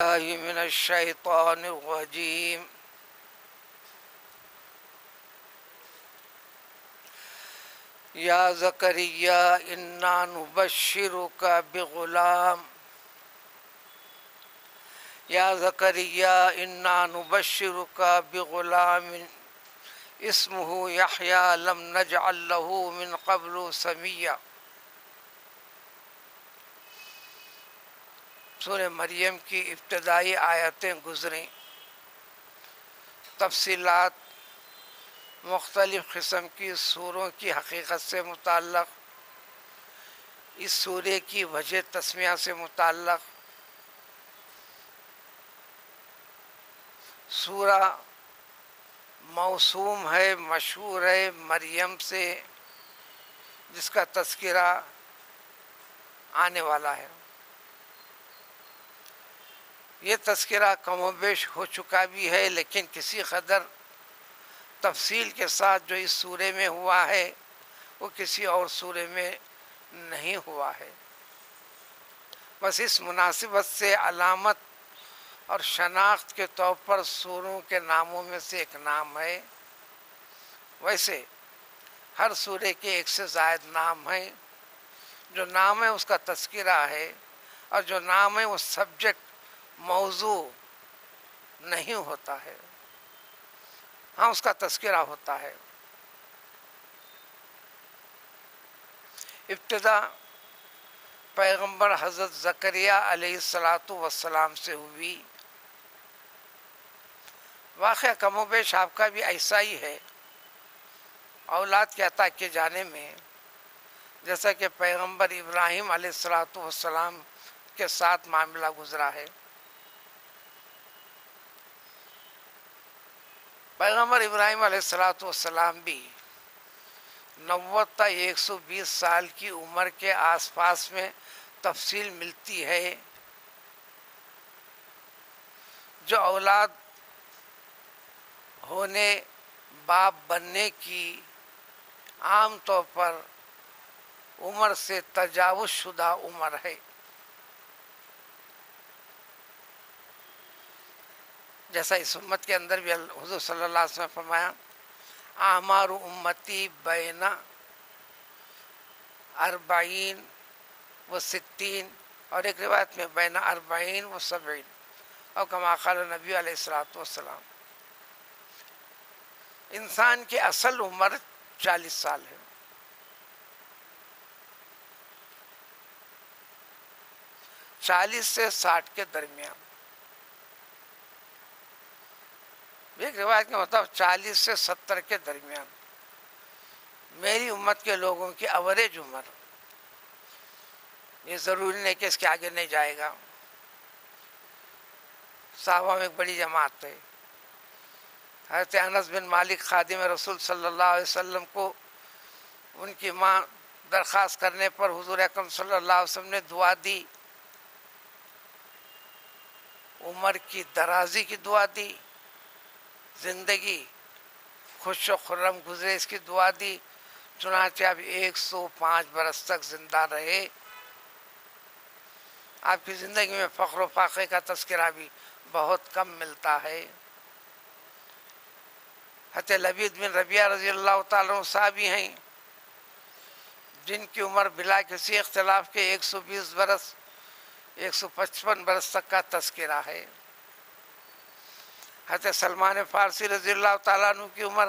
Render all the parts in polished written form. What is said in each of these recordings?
الله من الشيطان الرجيم. يا زكريا إنا نبشرك بغلام يا زكريا إنا نبشرك بغلام اسمه يحيى لم نجعل له من قبل سميا. سورہ مریم کی ابتدائی آیتیں گزریں، تفصیلات مختلف قسم کی سوروں کی حقیقت سے متعلق، اس سورے کی وجہ تسمیہ سے متعلق، سورہ موسوم ہے، مشہور ہے مریم سے، جس کا تذکرہ آنے والا ہے۔ یہ تذکرہ کم و بیش ہو چکا بھی ہے، لیکن کسی قدر تفصیل کے ساتھ جو اس سورے میں ہوا ہے وہ کسی اور سورے میں نہیں ہوا ہے۔ بس اس مناسبت سے علامت اور شناخت کے طور پر سوروں کے ناموں میں سے ایک نام ہے۔ ویسے ہر سورے کے ایک سے زائد نام ہیں۔ جو نام ہے اس کا تذکرہ ہے، اور جو نام ہے وہ سبجیکٹ، موضوع نہیں ہوتا ہے، ہاں اس کا تذکرہ ہوتا ہے۔ ابتدا پیغمبر حضرت زکریا علیہ السلام سے ہوئی۔ واقعہ کم و بیش آپ کا بھی ایسا ہی ہے اولاد کے عطا کیے جانے میں، جیسا کہ پیغمبر ابراہیم علیہ السلام کے ساتھ معاملہ گزرا ہے۔ پیغمبر ابراہیم علیہ السلام بھی 90 تا 120 سال کی عمر کے آس پاس میں تفصیل ملتی ہے۔ جو اولاد ہونے، باپ بننے کی عام طور پر عمر سے تجاوز شدہ عمر ہے۔ جیسا اس امت کے اندر بھی حضور صلی اللہ علیہ وسلم نے فرمایا، اعمار امتی بین 40 و 60، اور ایک روایت میں بین 40 و 70، اور کما قال نبی علیہ السلام۔ انسان کی اصل عمر 40 سال ہے۔ 40 سے 60 کے درمیان۔ ایک روایت کا مطلب 40 سے 70 کے درمیان میری امت کے لوگوں کی ایوریج عمر۔ یہ ضروری نہیں کہ اس کے آگے نہیں جائے گا۔ صحابہ میں ایک بڑی جماعت ہے۔ حضرت انس بن مالک خادم رسول صلی اللہ علیہ وسلم کو ان کی ماں درخواست کرنے پر حضور اکرم صلی اللہ علیہ وسلم نے دعا دی، عمر کی درازی کی دعا دی، زندگی خوش و خرم گزرے اس کی دعا دی۔ چنانچہ اب 105 برس تک زندہ رہے۔ آپ کی زندگی میں فخر و فاخر کا تذکرہ بھی بہت کم ملتا ہے۔ حضرت لبید بن ربیعہ رضی اللہ تعالیٰ عنہ صحابی ہیں جن کی عمر بلا کسی اختلاف کے 120 برس 155 برس تک کا تذکرہ ہے۔ حضرت سلمان فارسی رضی اللہ تعالیٰ عنہ کی عمر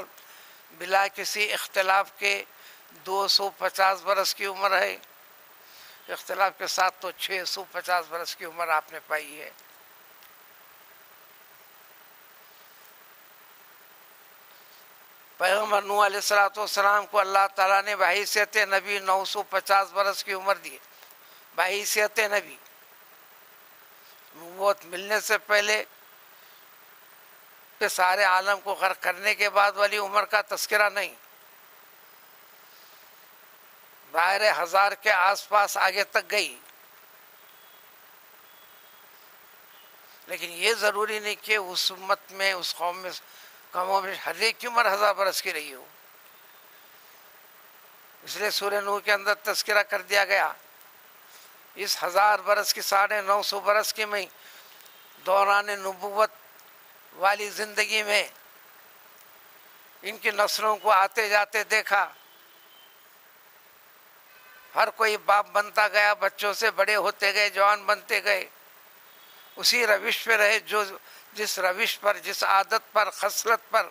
بلا کسی اختلاف کے 250 برس کی عمر ہے۔ اختلاف کے ساتھ تو 650 برس کی عمر آپ نے پائی ہے۔ پیغمبر نوح علیہ السلام کو اللہ تعالیٰ نے بحیثیت نبی 950 برس کی عمر دی۔ بحیثیت نبی، نبوت ملنے سے پہلے کہ سارے عالم کو غرق کرنے کے بعد والی عمر کا تذکرہ نہیں، دائرے 1000 کے آس پاس آگے تک گئی۔ لیکن یہ ضروری نہیں کہ اس امت میں، اس قوم میں کم و بیش ہر ایک کی عمر 1000 برس کی رہی ہو۔ اس لیے سورہ نوح کے اندر تذکرہ کر دیا گیا، اس 1000 برس کی 950 برس کی میں دوران نبوت والی زندگی میں ان کی نسلوں کو آتے جاتے دیکھا. ہر کوئی باپ بنتا گیا، بچوں سے بڑے ہوتے گئے، جوان بنتے گئے، اسی روش پہ رہے جو جس روش پر، جس عادت پر، خصلت پر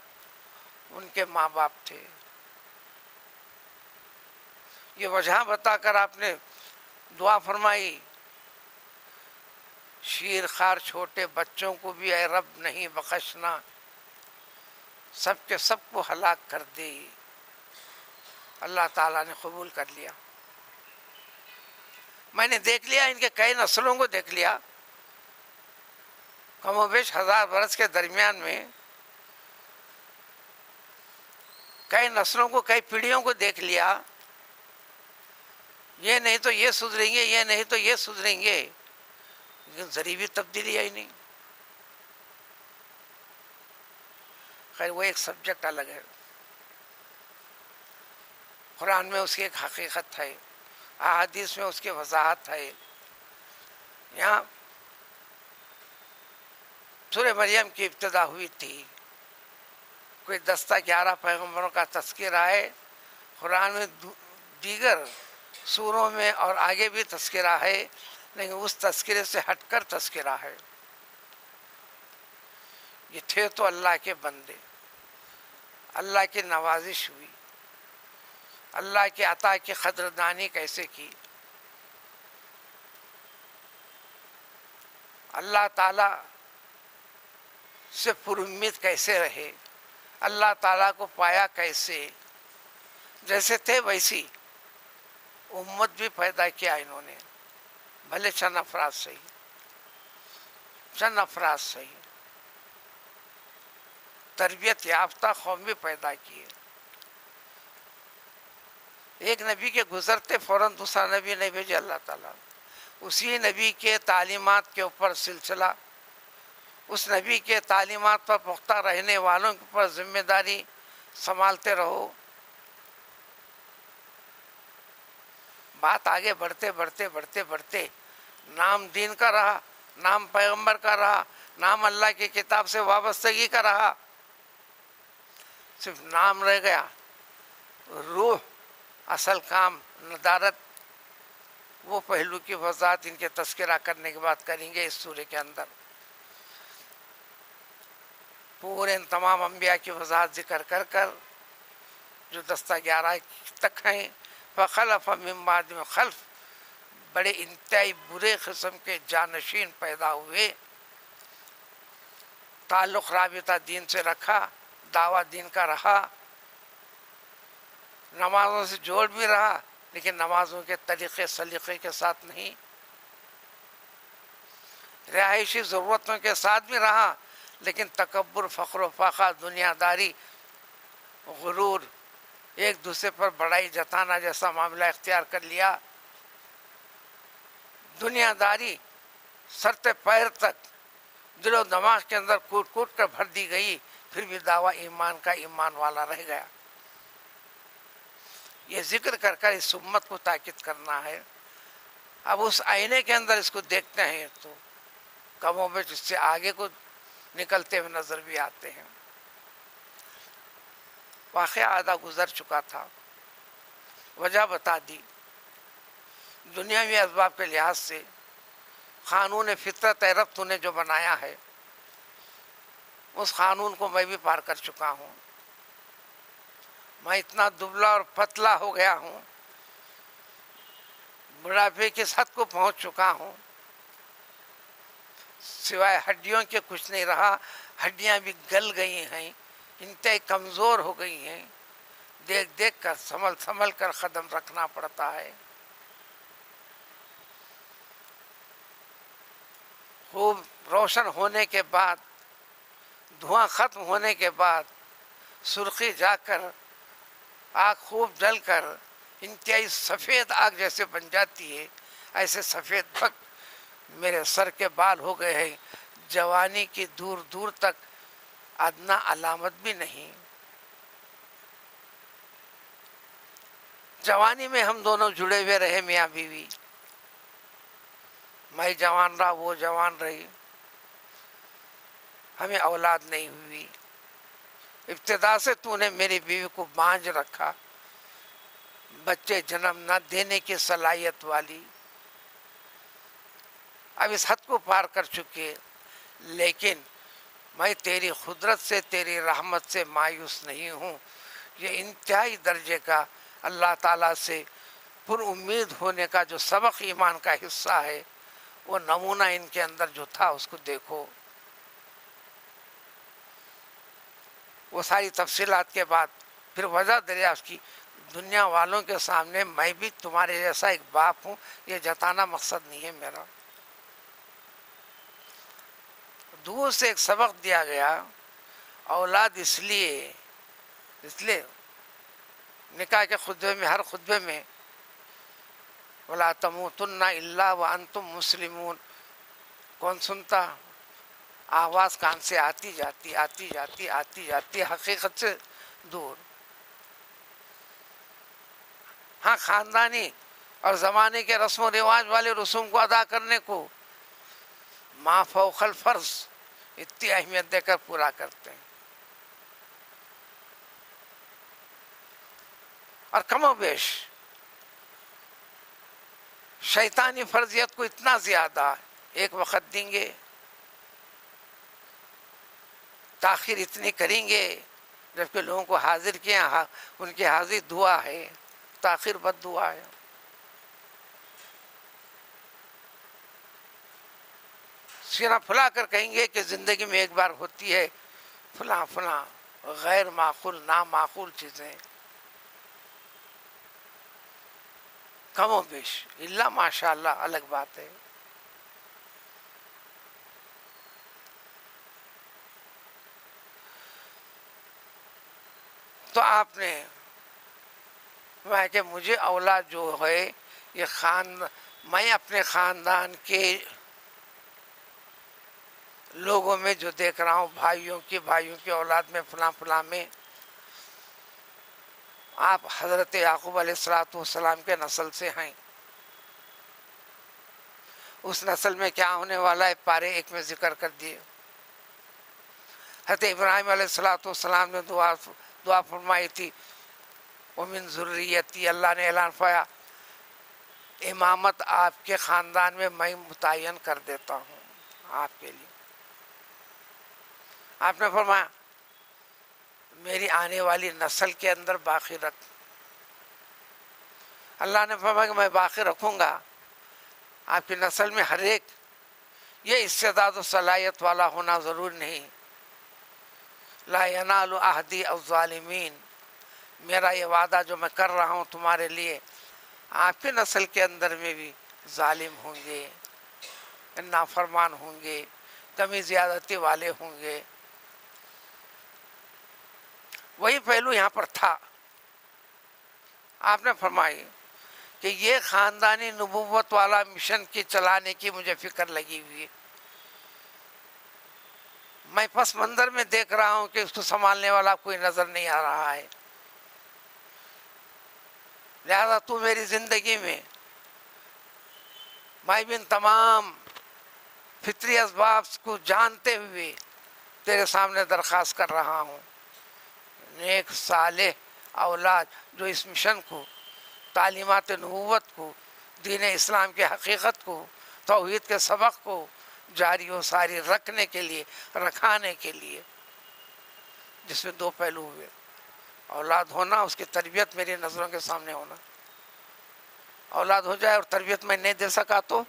ان کے ماں باپ تھے. یہ وجہ بتا کر آپ نے دعا فرمائی، شیر خوار چھوٹے بچوں کو بھی اے رب نہیں بخشنا، سب کے سب کو ہلاک کر دے. اللہ تعالیٰ نے قبول کر لیا. میں نے دیکھ لیا، ان کے کئی نسلوں کو دیکھ لیا، کم و بیش 1000 برس کے درمیان میں کئی نسلوں کو، کئی پیڑھیوں کو دیکھ لیا. یہ نہیں تو یہ سدھریں گے، یہ نہیں تو یہ سدھریں گے، لیکن ذری بھی تبدیلی آئی نہیں. خیر وہ ایک سبجیکٹ الگ ہے. قرآن میں اس کی ایک حقیقت ہے، احادیث میں اس کی وضاحت ہے. یہاں سورہ مریم کی ابتدا ہوئی تھی، کوئی 10-11 پیغمبروں کا تذکرہ ہے. قرآن میں دیگر سوروں میں اور آگے بھی تذکرہ ہے، لیکن اس تذکرے سے ہٹ کر تذکرہ ہے. یہ تھے تو اللہ کے بندے، اللہ کی نوازش ہوئی، اللہ کے عطا کی قدردانی کیسے کی، اللہ تعالیٰ سے پر امید کیسے رہے، اللہ تعالیٰ کو پایا کیسے. جیسے تھے ویسی امت بھی پیدا کیا انہوں نے، بھلے چند افراد صحیح، تربیت یافتہ قوم بھی پیدا کیے. ایک نبی کے گزرتے فوراً دوسرا نبی نہیں بھیجے اللہ تعالیٰ. اسی نبی کے تعلیمات کے اوپر سلسلہ، اس نبی کے تعلیمات پر پختہ رہنے والوں کے اوپر ذمہ داری سنبھالتے رہو. بات آگے بڑھتے نام دین کا رہا، نام پیغمبر کا رہا، نام اللہ کی کتاب سے وابستگی کا رہا. صرف نام رہ گیا، روح اصل کام ندارت، وہ پہلو کی وضاحت ان کے تذکرہ کرنے کے بعد کریں گے. اس سورے کے اندر پورے ان تمام انبیاء کی وضاحت ذکر کر جو 10-11 تک ہیں. فخلف من بعدهم خلف، بڑے انتہائی برے قسم کے جانشین پیدا ہوئے. تعلق رابطہ دین سے رکھا، دعویٰ دین کا رہا، نمازوں سے جوڑ بھی رہا، لیکن نمازوں کے طریقے سلیقے کے ساتھ نہیں، رہائشی ضرورتوں کے ساتھ بھی رہا، لیکن تکبر، فخر و فاخر، دنیا داری، غرور، ایک دوسرے پر بڑائی جتانا جیسا معاملہ اختیار کر لیا. دنیا داری سرتے پیر تک دل و دماغ کے اندر کوٹ کوٹ کر بھر دی گئی، پھر بھی دعویٰ ایمان کا ایمان والا رہ گیا. یہ ذکر کر اس امت کو تاکید کرنا ہے. اب اس آئینے کے اندر اس کو دیکھتے ہیں تو کم و بیش اس سے آگے کو نکلتے ہوئے نظر بھی آتے ہیں. واقعہ آدھا گزر چکا تھا، وجہ بتا دی. دنیاوی اسباب کے لحاظ سے قانون فطرت رب تو نے جو بنایا ہے، اس قانون کو میں بھی پار کر چکا ہوں. میں اتنا دبلا اور پتلا ہو گیا ہوں، بڑھاپے کی حد کو پہنچ چکا ہوں، سوائے ہڈیوں کے کچھ نہیں رہا. ہڈیاں بھی گل گئی ہیں، انتہائی کمزور ہو گئی ہیں. دیکھ کر سنبھل کر قدم رکھنا پڑتا ہے. خوب روشن ہونے کے بعد، دھواں ختم ہونے کے بعد، سرخی جا کر، آگ خوب جل کر انتہائی سفید آگ جیسے بن جاتی ہے، ایسے سفید بھک میرے سر کے بال ہو گئے ہیں. جوانی کی دور دور تک ادنا علامت بھی نہیں. جوانی میں ہم دونوں جڑے ہوئے رہے، میاں بیوی. میں جوان رہا، وہ جوان رہی. ہمیں اولاد نہیں ہوئی، ابتدا سے تو نے میری بیوی کو بانجھ رکھا، بچے جنم نہ دینے کی صلاحیت والی، اب اس حد کو پار کر چکے، لیکن میں تیری قدرت سے، تیری رحمت سے مایوس نہیں ہوں۔ یہ انتہائی درجے کا اللہ تعالیٰ سے پر امید ہونے کا جو سبق ایمان کا حصہ ہے، وہ نمونہ ان کے اندر جو تھا اس کو دیکھو۔ وہ ساری تفصیلات کے بعد پھر وجہ دریافت کی، دنیا والوں کے سامنے میں بھی تمہارے جیسا ایک باپ ہوں، یہ جتانا مقصد نہیں ہے میرا۔ دور سے ایک سبق دیا گیا، اولاد اس لیے نکاح کے خطبے میں، ہر خطبے میں وَلَا تَمُوتُنَّ إِلَّا وَأَنْتُمْ مُسْلِمُونَ، کون سنتا؟ آواز کان سے آتی جاتی حقیقت سے دور۔ ہاں، خاندانی اور زمانے کے رسم و رواج والے رسوم کو ادا کرنے کو ما فوق الفرض اتنی اہمیت دے کر پورا کرتے ہیں، اور کم و بیش شیطانی فرضیت کو اتنا زیادہ ایک وقت دیں گے، تاخیر اتنی کریں گے، جبکہ لوگوں کو حاضر کیا، ان کی حاضری دعا ہے، تاخیر بد دعا ہے۔ سینہ پھلا کر کہیں گے کہ زندگی میں ایک بار ہوتی ہے فلاں فلاں غیر معقول نامعقول چیزیں، کم و بیش، اللہ ماشاء اللہ الگ بات ہے۔ تو آپ نے فرمایا کہ مجھے اولاد جو ہے، یہ میں اپنے خاندان کے لوگوں میں جو دیکھ رہا ہوں، بھائیوں کی اولاد میں، فلاں فلاں میں، آپ حضرت یعقوب علیہ السلام کے نسل سے ہیں۔ اس نسل میں کیا ہونے والا ہے، پارے 1 میں ذکر کر دیے۔ حضرت ابراہیم علیہ السلام نے دعا فرمائی تھی، وَمِن ذُرِّيَّتِي، اللہ نے اعلان فرمایا امامت آپ کے خاندان میں میں متعین کر دیتا ہوں آپ کے لیے۔ آپ نے فرمایا میری آنے والی نسل کے اندر باقی رکھ۔ اللہ نے فرمایا کہ میں باقی رکھوں گا، آپ کی نسل میں ہر ایک یہ استعداد و صلاحیت والا ہونا ضرور نہیں۔ لا ینال عہدی الظالمین، میرا یہ وعدہ جو میں کر رہا ہوں تمہارے لیے، آپ کی نسل کے اندر میں بھی ظالم ہوں گے، نافرمان ہوں گے، کمی زیادتی والے ہوں گے۔ وہی پہلو یہاں پر تھا۔ آپ نے فرمائی کہ یہ خاندانی نبوت والا مشن کی چلانے کی مجھے فکر لگی ہوئی ہے، میں پس منظر میں دیکھ رہا ہوں کہ اس کو سنبھالنے والا کوئی نظر نہیں آ رہا ہے، لہذا تو میری زندگی میں میں بھی ان تمام فطری اسباب کو جانتے ہوئے تیرے سامنے درخواست کر رہا ہوں، نیک صالح اولاد جو اس مشن کو، تعلیمات نبوت کو، دین اسلام کے حقیقت کو، توحید کے سبق کو جاری و ساری رکھنے کے لیے، رکھانے کے لیے، جس میں 2 پہلو ہوئے، اولاد ہونا، اس کی تربیت میری نظروں کے سامنے ہونا۔ اولاد ہو جائے اور تربیت میں نہیں دے سکا تو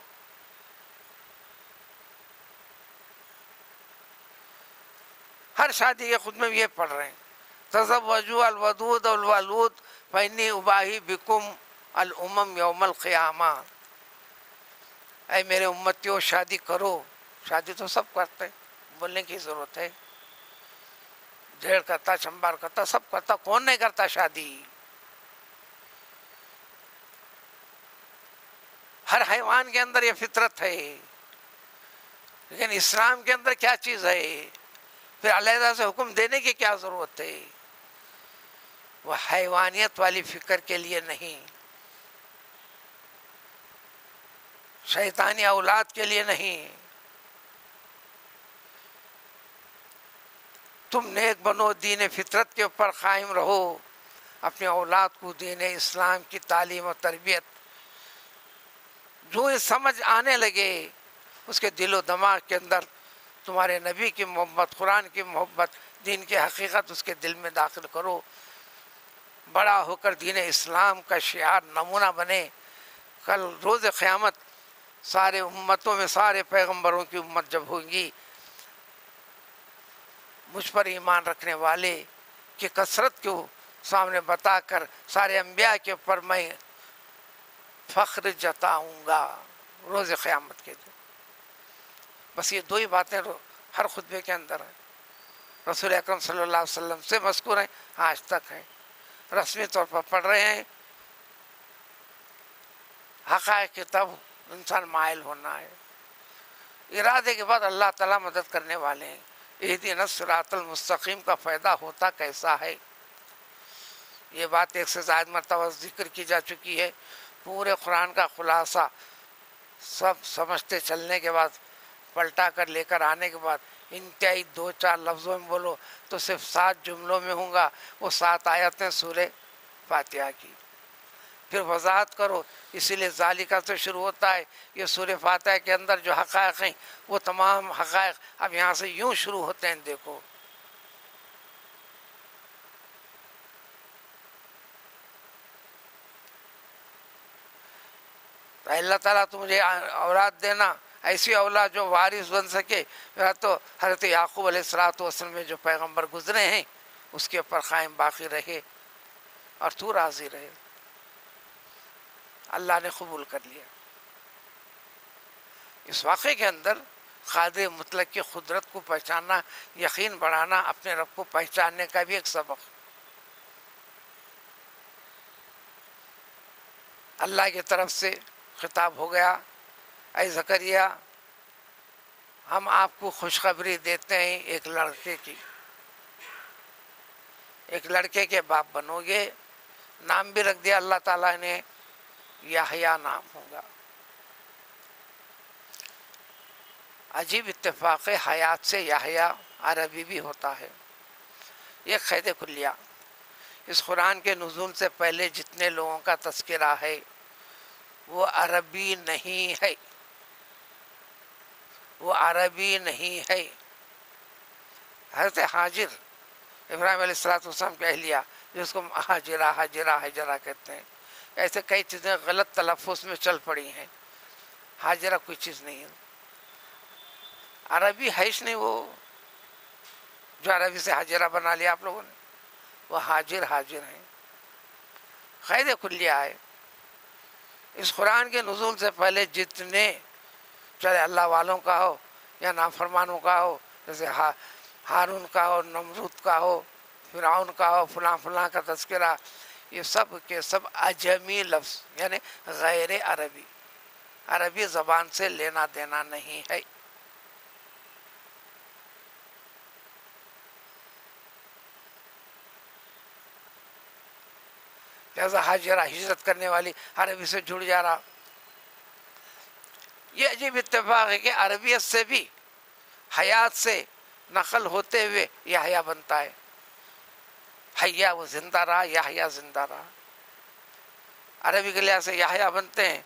ہر شادی کے خود میں یہ پڑھ رہے ہیں، تزوجوا الودود الولود فإنی اباہی بکم الامم یوم القیامہ، اے میرے امتیوں شادی کرو۔ شادی تو سب کرتے ہیں، بولنے کی ضرورت ہے، ڈھیر کرتا، چمبار کرتا، سب کرتا، کون نہیں کرتا شادی؟ ہر حیوان کے اندر یہ فطرت ہے، لیکن اسلام کے اندر کیا چیز ہے؟ پھر علیحدہ سے حکم دینے کی کیا ضرورت ہے؟ وہ حیوانیت والی فکر کے لیے نہیں، شیطانی اولاد کے لیے نہیں، تم نیک بنو، دین فطرت کے اوپر قائم رہو، اپنے اولاد کو دین اسلام کی تعلیم و تربیت، جو یہ سمجھ آنے لگے اس کے دل و دماغ کے اندر تمہارے نبی کی محبت، قرآن کی محبت، دین کی حقیقت اس کے دل میں داخل کرو، بڑا ہو کر دین اسلام کا شعار نمونہ بنے۔ کل روز قیامت سارے امتوں میں، سارے پیغمبروں کی امت جب ہوگی، مجھ پر ایمان رکھنے والے کی کثرت کو سامنے بتا کر سارے انبیاء کے اوپر میں فخر جتاؤں گا روز قیامت کے دن۔ بس یہ دو ہی باتیں ہر خطبے کے اندر ہیں، رسول اکرم صلی اللہ علیہ وسلم سے مذکور ہیں، آج تک ہیں، رسمی طور پر پڑھ رہے ہیں۔ حقائق کی تب انسان مائل ہونا ہے، ارادے کے بعد اللہ تعالیٰ مدد کرنے والے ہیں۔ اہدنا الصراط المستقیم کا فائدہ ہوتا کیسا ہے، یہ بات ایک سے زائد مرتبہ ذکر کی جا چکی ہے۔ پورے قرآن کا خلاصہ سب سمجھتے چلنے کے بعد، پلٹا کر لے کر آنے کے بعد، انتہائی 2-4 لفظوں میں بولو تو صرف 7 جملوں میں ہوں گا، وہ 7 آیتیں سورہ فاتحہ کی۔ پھر وضاحت کرو، اسی لیے ذالکہ سے شروع ہوتا ہے۔ یہ سورہ فاتحہ کے اندر جو حقائق ہیں وہ تمام حقائق اب یہاں سے یوں شروع ہوتے ہیں، دیکھو تو اللہ تعالیٰ تو مجھے اولاد دینا، ایسی اولاد جو وارث بن سکے۔ تو حضرت یعقوب علیہ السلام میں جو پیغمبر گزرے ہیں اس کے اوپر قائم باقی رہے اور تو راضی رہے، اللہ نے قبول کر لیا۔ اس واقعے کے اندر قادر مطلق کی قدرت کو پہچاننا، یقین بڑھانا، اپنے رب کو پہچاننے کا بھی ایک سبق۔ اللہ کی طرف سے خطاب ہو گیا، اے زکریا ہم آپ کو خوشخبری دیتے ہیں ایک لڑکے کی، ایک لڑکے کے باپ بنو گے، نام بھی رکھ دیا اللہ تعالیٰ نے، یحییٰ نام ہوگا۔ عجیب اتفاق ہے، حیات سے یحییٰ عربی بھی ہوتا ہے۔ یہ قید کلیہ، اس قرآن کے نزول سے پہلے جتنے لوگوں کا تذکرہ ہے وہ عربی نہیں ہے، وہ عربی نہیں ہے۔ حضرت حاجر، ابراہیم علیہ السلام کی اہلیہ، جس کو حاجرہ کہتے ہیں، ایسے کئی چیزیں غلط تلفظ میں چل پڑی ہیں۔ حاجرہ کوئی چیز نہیں ہے، عربی ہے ہی نہیں، وہ جو عربی سے حاجرہ بنا لیا آپ لوگوں نے، وہ حاجر ہیں۔ قید کلیہ ہے، اس قرآن کے نزول سے پہلے جتنے، چاہے اللہ والوں کا ہو یا نافرمانوں کا ہو، جیسے ہارون کا ہو، نمرود کا ہو، فرعون کا ہو، فلاں کا تذکرہ، یہ سب کے سب اجمی لفظ، یعنی غیر عربی، عربی زبان سے لینا دینا نہیں ہے۔ لہذا حاجرہ ہجرت کرنے والی عربی سے جڑ جا رہا۔ یہ عجیب اتفاق ہے کہ عربیت سے بھی، حیات سے نقل ہوتے ہوئے یحییٰ بنتا ہے۔ حیا وہ زندہ رہا، یحییٰ زندہ رہا۔ عربی کے لحاظ سے یحییٰ بنتے ہیں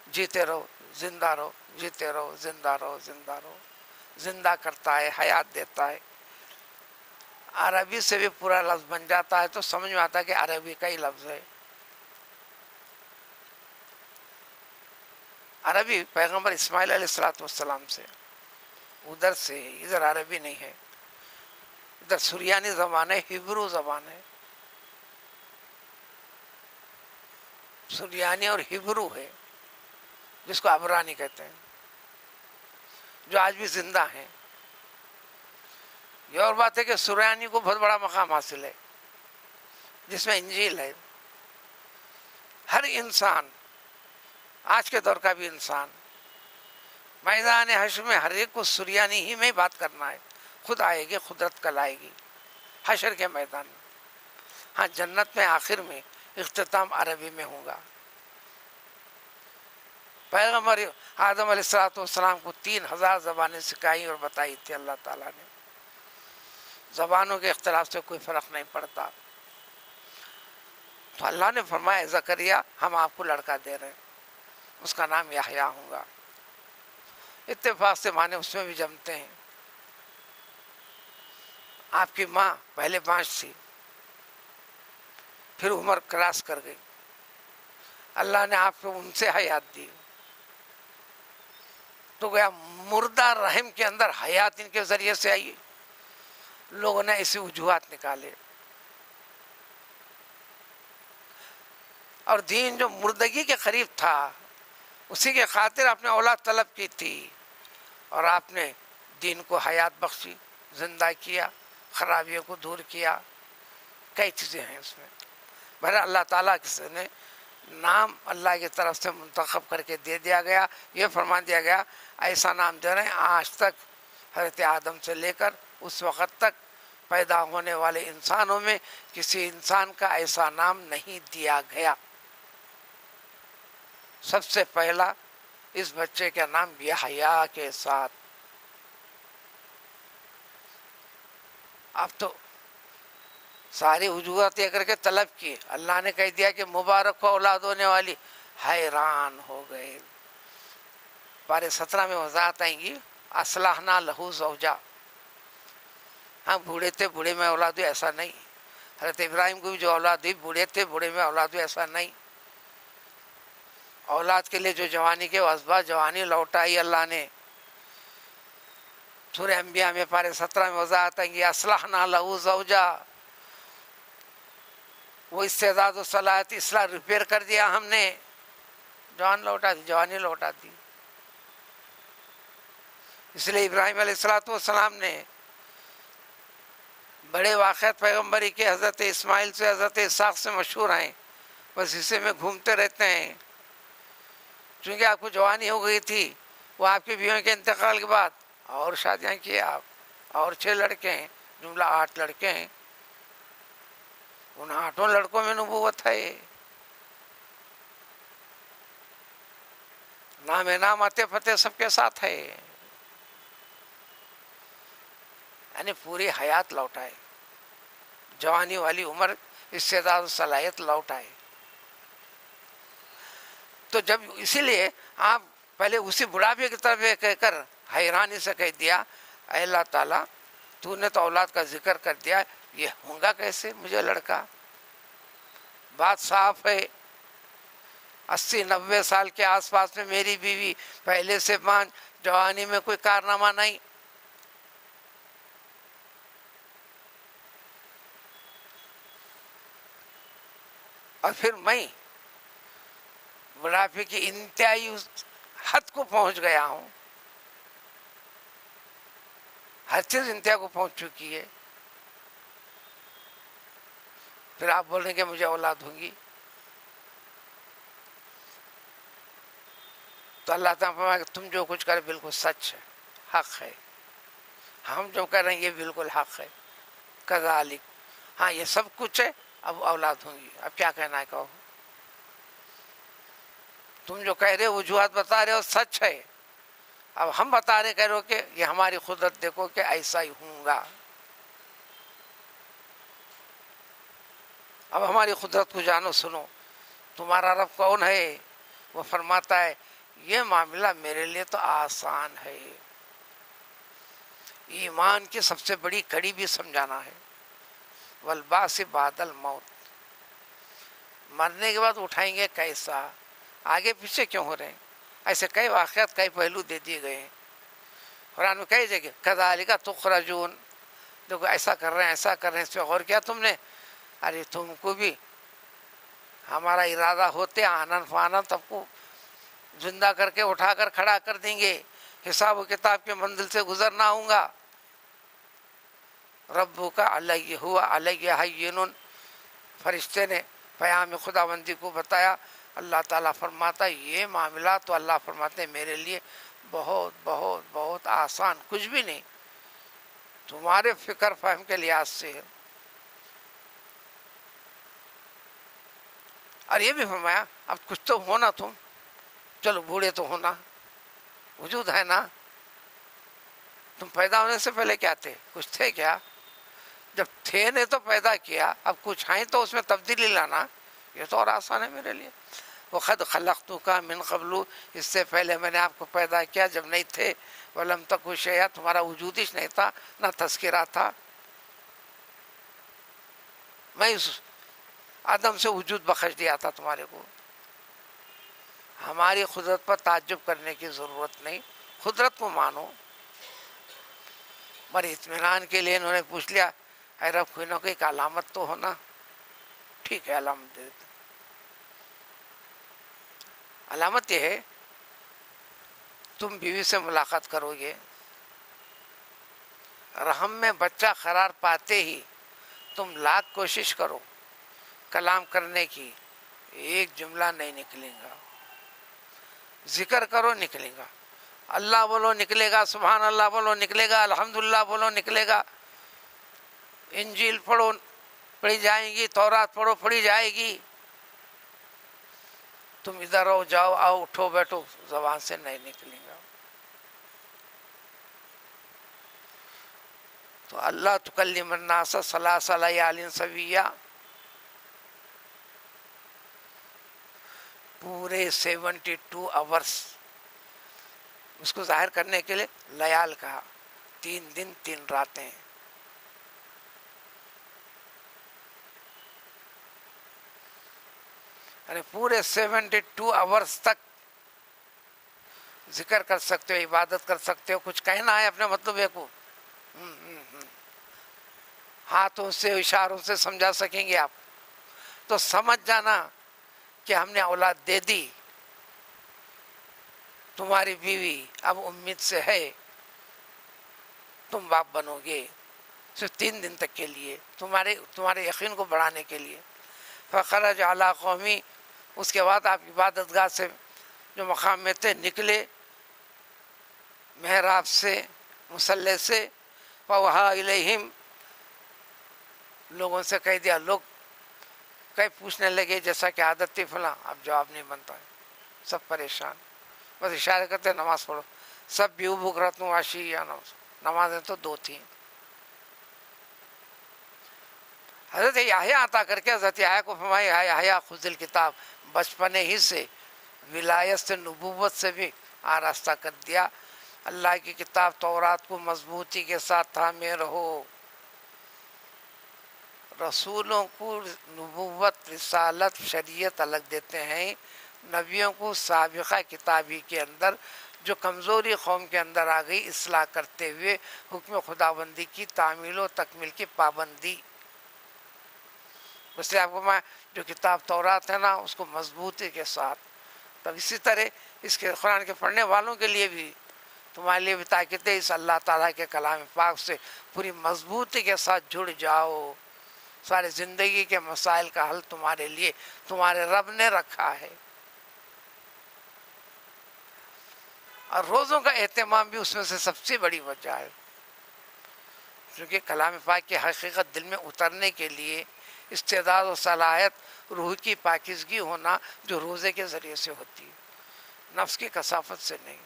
جیتے رہو، زندہ رہو، جیتے رہو، زندہ رہو، زندہ رہو، زندہ کرتا ہے، حیات دیتا ہے۔ عربی سے بھی پورا لفظ بن جاتا ہے تو سمجھ میں آتا ہے کہ عربی کا ہی لفظ ہے۔ عربی پیغمبر اسماعیل علیہ السلام سے، ادھر سے، ادھر عربی نہیں ہے، ادھر سریانی زبان ہے، ہبرو زبان ہے، سریانی اور ہبرو ہے، جس کو عبرانی کہتے ہیں، جو آج بھی زندہ ہیں۔ یہ اور بات ہے کہ سریانی کو بہت بڑا مقام حاصل ہے، جس میں انجیل ہے۔ ہر انسان، آج کے دور کا بھی انسان، میدان حشر میں ہر ایک کو سریانی ہی میں بات کرنا ہے۔ خود آئے گی، قدرت کل آئے گی حشر کے میدان میں۔ ہاں جنت میں آخر میں اختتام عربی میں ہوگا۔ پیغمبر آدم علیہ السلام کو 3000 زبانیں سکھائی اور بتائی تھی اللہ تعالیٰ نے۔ زبانوں کے اختلاف سے کوئی فرق نہیں پڑتا. تو اللہ نے فرمایا زکریا ہم آپ کو لڑکا دے رہے ہیں، اس کا نام یحییٰ ہوں گا. اتفاق سے مانے اس میں بھی جمتے ہیں. آپ کی ماں پہلے 5 تھی، پھر عمر کراس کر گئی، اللہ نے آپ کو ان سے حیات دی. تو گیا مردہ رحم کے اندر حیات ان کے ذریعے سے آئی. لوگوں نے ایسی وجوہات نکالے، اور دین جو مردگی کے قریب تھا اسی کے خاطر آپ نے اولاد طلب کی تھی، اور آپ نے دین کو حیات بخشی، زندہ کیا، خرابیوں کو دور کیا. کئی چیزیں ہیں اس میں. بہرحال اللہ تعالیٰ کسی نے نام اللہ کی طرف سے منتخب کر کے دے دیا گیا. یہ فرمان دیا گیا ایسا نام دے رہے ہیں آج تک حضرت آدم سے لے کر اس وقت تک پیدا ہونے والے انسانوں میں کسی انسان کا ایسا نام نہیں دیا گیا. سب سے پہلا اس بچے کا نام یحییٰ کے ساتھ. اب تو ساری وجوہات یہ کر کے طلب کی، اللہ نے کہہ دیا کہ مبارک ہو اولاد ہونے والی. حیران ہو گئے. پارے 17 میں وضاحت آئیں گی اصلحنا لہو زوجا. ہاں بوڑھے تھے بوڑھے میں اولاد ہوئی ایسا نہیں. حضرت ابراہیم کو بھی جو اولاد ہوئی بوڑھے تھے بوڑھے میں اولاد ہوئی ایسا نہیں. اولاد کے لیے جو جوانی کے اسباب جوانی لوٹائی اللہ نے. سورہ انبیاء میں پارے 17 میں وضاحت آئیں گی اصلحنا لہو زوجا. وہ استعداد و صلاحیت اصلاح ریپیئر کر دیا ہم نے، جوان لوٹا دی، جوانی لوٹا دی. اس لیے ابراہیم علیہ السلام نے بڑے واقعات پیغمبری کے حضرت اسماعیل سے حضرت اسحاق سے مشہور ہیں، بس اسے میں گھومتے رہتے ہیں. چونکہ آپ کو جوانی ہو گئی تھی، وہ آپ کی بیویوں کے انتقال کے بعد اور شادیاں کی آپ، اور 6 لڑکے ہیں، جملہ 8 لڑکے ہیں. ان 8 لڑکوں میں نبوت ہے. نام نام آتے فتح سب کے ساتھ ہے. یعنی پوری حیات لوٹائے، جوانی والی عمر استعداد و صلاحیت لوٹائے. تو جب اسی لیے آپ پہلے اسی بڑھاپے کی طرف یہ کہہ کر حیرانی سے کہہ دیا اے اللہ تعالیٰ تو نے تو اولاد کا ذکر کر دیا، یہ ہوں گا کیسے مجھے لڑکا؟ بات صاف ہے. 80-90 سال کے آس پاس میں میری بیوی، پہلے سے 5، جوانی میں کوئی کارنامہ نہیں. اور پھر میں بڑھاپے کی انتہائی حد کو پہنچ گیا ہوں، ہر چیز انتہا کو پہنچ چکی ہے. پھر آپ بول رہے ہیں کہ مجھے اولاد ہوگی. تو اللہ تعالیٰ فرمایا کہ تم جو کچھ کرے بالکل سچ ہے، حق ہے. ہم جو کر رہے ہیں یہ بالکل حق ہے. کذالک، ہاں یہ سب کچھ ہے، اب اولاد ہوں گی. اب کیا کہنا ہے کہو. تم جو کہہ رہے ہو وجوہات بتا رہے ہو سچ ہے، اب ہم بتا رہے کہہ رہے ہو کہ یہ ہماری قدرت دیکھو کہ ایسا ہی ہوں گا. اب ہماری قدرت کو جانو سنو. تمہارا رب کون ہے؟ وہ فرماتا ہے یہ معاملہ میرے لیے تو آسان ہے. ایمان کی سب سے بڑی کڑی بھی سمجھانا ہے. والبعث بعد الموت، مرنے کے بعد اٹھائیں گے کیسا؟ آگے پیچھے کیوں ہو رہے ہیں؟ ایسے کئی واقعات کئی پہلو دے دیے گئے ہیں قرآن میں کئی جگہ. کذالک تخرجون، دیکھو ایسا کر رہے ہیں ایسا کر رہے ہیں، اس پہ غور کیا تم نے؟ ارے تم کو بھی ہمارا ارادہ ہوتے آنن فانن تب کو زندہ کر کے اٹھا کر کھڑا کر دیں گے. حساب و کتاب کے منزل سے گزرنا ہوں گا. ربو کا علیہ ہوا علیہ حین، فرشتے نے پیام خدا بندی کو بتایا. اللہ تعالیٰ فرماتا ہے یہ معاملہ تو اللہ فرماتے ہیں میرے لیے بہت بہت بہت آسان، کچھ بھی نہیں، تمہارے فکر فہم کے لحاظ سے. اور یہ بھی فرمایا اب کچھ تو ہونا، تم چلو بوڑھے تو ہونا، وجود ہے نا. تم پیدا ہونے سے پہلے کیا تھے؟ کچھ تھے کیا؟ جب تھے نے تو پیدا کیا، اب کچھ ہیں تو اس میں تبدیلی لانا، یہ تو اور آسان ہے میرے لیے۔ وَقَدْ خَلَقْتُكَ مِنْ قَبْلُ، اس سے پہلے میں نے آپ کو پیدا کیا جب نہیں تھے، وَلَمْ تَكُ شَيْئًا، تمہارا وجود ہی نہیں تھا، نہ تذکرہ تھا، میں اس عدم سے وجود بخش دیا تھا تمہارے کو۔ ہماری قدرت پر تعجب کرنے کی ضرورت نہیں، قدرت کو مانو۔ پر اطمینان کے لیے انہوں نے پوچھ لیا، اے رب کوئی نہ کوئی علامت تو ہونا۔ ٹھیک ہے، علامت دے دیتے۔ علامت یہ ہے تم بیوی سے ملاقات کرو گے، رحم میں بچہ قرار پاتے ہی تم لاکھ کوشش کرو کلام کرنے کی، ایک جملہ نہیں نکلے گا۔ ذکر کرو نکلے گا، اللہ بولو نکلے گا، سبحان اللہ بولو نکلے گا، الحمدللہ بولو نکلے گا، انجیل پڑھو پڑھی جائے گی، تورات پڑھو پڑھی جائے گی۔ تم ادھر ہو جاؤ آؤ اٹھو بیٹھو، زبان سے نہیں نکلے گا۔ تو اللہ تکلم الناس ثلاث لیال سویہ، پورے 72 آورس اس کو ظاہر کرنے کے لیے لیال کہا، 3 دن 3 راتیں۔ یعنی پورے 72 آورس تک ذکر کر سکتے ہو، عبادت کر سکتے ہو، کچھ کہنا ہے اپنے مطلب کو ہاتھوں سے اشاروں سے سمجھا سکیں گے آپ، تو سمجھ جانا کہ ہم نے اولاد دے دی، تمہاری بیوی اب امید سے ہے تم باپ بنو گے، صرف 3 دن تک کے لیے، تمہارے یقین کو بڑھانے کے لیے۔ فخرج علی قومی، اس کے بعد آپ عبادت گاہ سے جو مقام میں تھے نکلے، محراب سے مصلی سے، فوحا الیہم، لوگوں سے کہہ دیا، لوگ کئی پوچھنے لگے جیسا کہ عادت تھی فلاں، اب جواب نہیں بنتا ہے، سب پریشان، بس اشارے کرتے نماز پڑھو، سب بیو بکرت واشی یا نمازیں تو 2 تھیں۔ حضرت یحییٰ عطا کر کے حضرت یحییٰ کو فرمایا، یحییٰ خذ الکتاب، بچپنے ہی سے ولایت سے نبوت سے بھی آراستہ کر دیا، اللہ کی کتاب تورات کو مضبوطی کے ساتھ تھامے رہو۔ رسولوں کو نبوت، رسالت، شریعت الگ دیتے ہیں، نبیوں کو سابقہ کتابی کے اندر جو کمزوری قوم کے اندر آ گئی اصلاح کرتے ہوئے حکم خداوندی کی تعمیل و تکمیل کی پابندی۔ اس لیے آپ کو میں جو کتاب تورات ہے نا اس کو مضبوطی کے ساتھ، تب اسی طرح اس کے قرآن کے پڑھنے والوں کے لیے بھی تمہارے لیے بھی تاکید ہے، اس اللہ تعالیٰ کے کلام پاک سے پوری مضبوطی کے ساتھ جڑ جاؤ، سارے زندگی کے مسائل کا حل تمہارے لیے تمہارے رب نے رکھا ہے۔ اور روزوں کا اہتمام بھی اس میں سے سب سے بڑی وجہ ہے، کیونکہ کلام پاک کی حقیقت دل میں اترنے کے لیے استعداد و صلاحیت روح کی پاکیزگی ہونا جو روزے کے ذریعے سے ہوتی ہے، نفس کی کثافت سے نہیں۔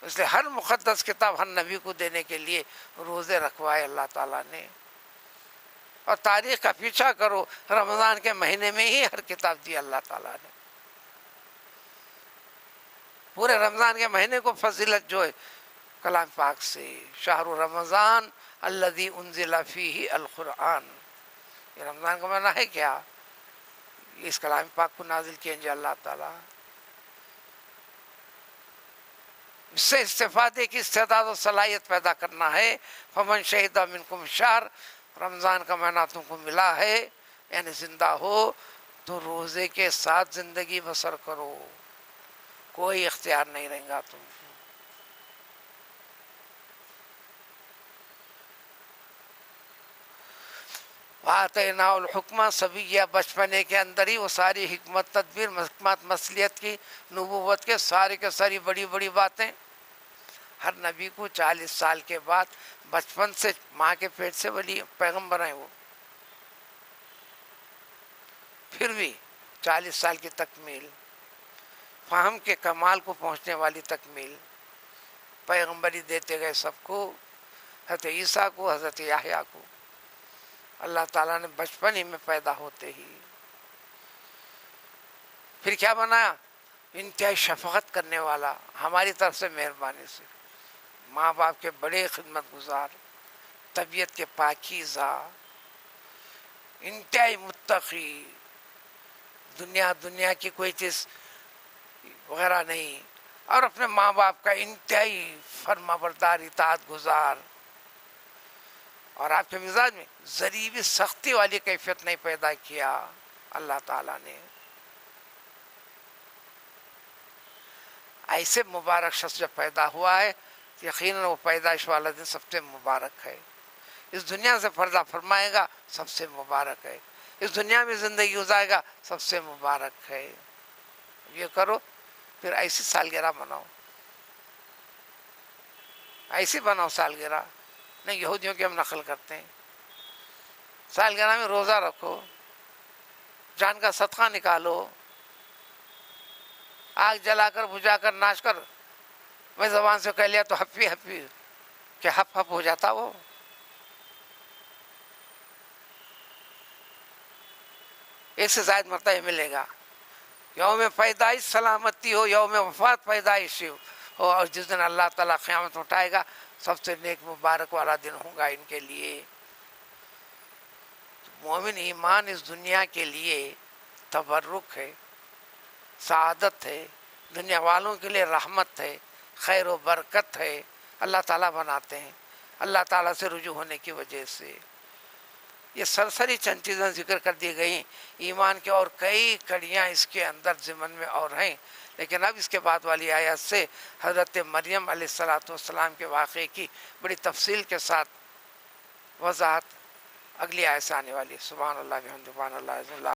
اس لیے ہر مقدس کتاب ہر نبی کو دینے کے لیے روزے رکھوائے اللہ تعالیٰ نے۔ اور تاریخ کا پیچھا کرو، رمضان کے مہینے میں ہی ہر کتاب دی اللہ تعالیٰ نے، پورے رمضان کے مہینے کو فضیلت جو ہے کلام پاک سے، شہر رمضان الذی انزل فیہ القرآن، یہ رمضان کا معنی ہے کیا؟ اس کلام پاک کو نازل کیے جو اللہ تعالیٰ، اس سے استفادے کی استعداد و صلاحیت پیدا کرنا ہے۔ فمن شہد منکم الشہر، رمضان کا مہینہ تم کو ملا ہے یعنی زندہ ہو تو روزے کے ساتھ زندگی بسر کرو، کوئی اختیار نہیں رہے گا تم کو۔ وَآتَيْنَاهُ الْحُكْمَ، صبیہ بچپنے کے اندر ہی وہ ساری حکمت، تدبیر، حکمت، مصلیحت کی، نبوت کے ساری بڑی بڑی باتیں ہر نبی کو 40 سال کے بعد بچپن سے ماں کے پیٹ سے ولی پیغمبر ہیں وہ، پھر بھی 40 سال کی تکمیل، فہم کے کمال کو پہنچنے والی تکمیل، پیغمبری دیتے گئے سب کو، حضرت عیسیٰ کو، حضرت یحییٰ کو اللہ تعالیٰ نے بچپن ہی میں پیدا ہوتے ہی پھر کیا بنایا؟ انتہائی شفقت کرنے والا، ہماری طرف سے مہربانی سے ماں باپ کے بڑے خدمت گزار، طبیعت کے پاکیزہ، انتہائی متقی، دنیا کی کوئی چیز وغیرہ نہیں، اور اپنے ماں باپ کا انتہائی فرما بردار، اطاعت گزار، اور آپ کے مزاج میں ذری بھی سختی والی کیفیت نہیں پیدا کیا اللہ تعالیٰ نے۔ ایسے مبارک شخص جب پیدا ہوا ہے یقیناً وہ پیدائش والا دن سب سے مبارک ہے، اس دنیا سے پردہ فرمائے گا سب سے مبارک ہے، اس دنیا میں زندگی گزارے گا سب سے مبارک ہے۔ یہ کرو، پھر ایسی سالگرہ مناؤ، ایسی بناؤ سالگرہ، نہیں یہودیوں کی ہم نقل کرتے ہیں۔ سالگرہ میں روزہ رکھو، جان کا صدقہ نکالو، آگ جلا کر بجھا کر ناچ کر، میں زبان سے کہہ لیا تو ہپی ہپی کہ ہپ ہپ ہو جاتا وہ۔ ایک سے زائد مرتبہ ملے گا، یوم پیدائش سلامتی ہو، یوم وفات پیدائش ہو، اور جس دن اللہ تعالیٰ قیامت اٹھائے گا سب سے نیک مبارک والا دن ہوگا ان کے لیے۔ مومن ایمان اس دنیا کے لیے تبرک ہے، سعادت ہے، دنیا والوں کے لیے رحمت ہے، خیر و برکت ہے، اللہ تعالیٰ بناتے ہیں اللہ تعالیٰ سے رجوع ہونے کی وجہ سے۔ یہ سرسری چند چیزیں ذکر کر دی گئیں، ایمان کے اور کئی کڑیاں اس کے اندر ضمن میں اور ہیں، لیکن اب اس کے بعد والی آیات سے حضرت مریم علیہ السلام کے واقعے کی بڑی تفصیل کے ساتھ وضاحت اگلی آیت سے آنے والی ہے۔ سبحان اللہ بحمدہ، سبحان اللہ۔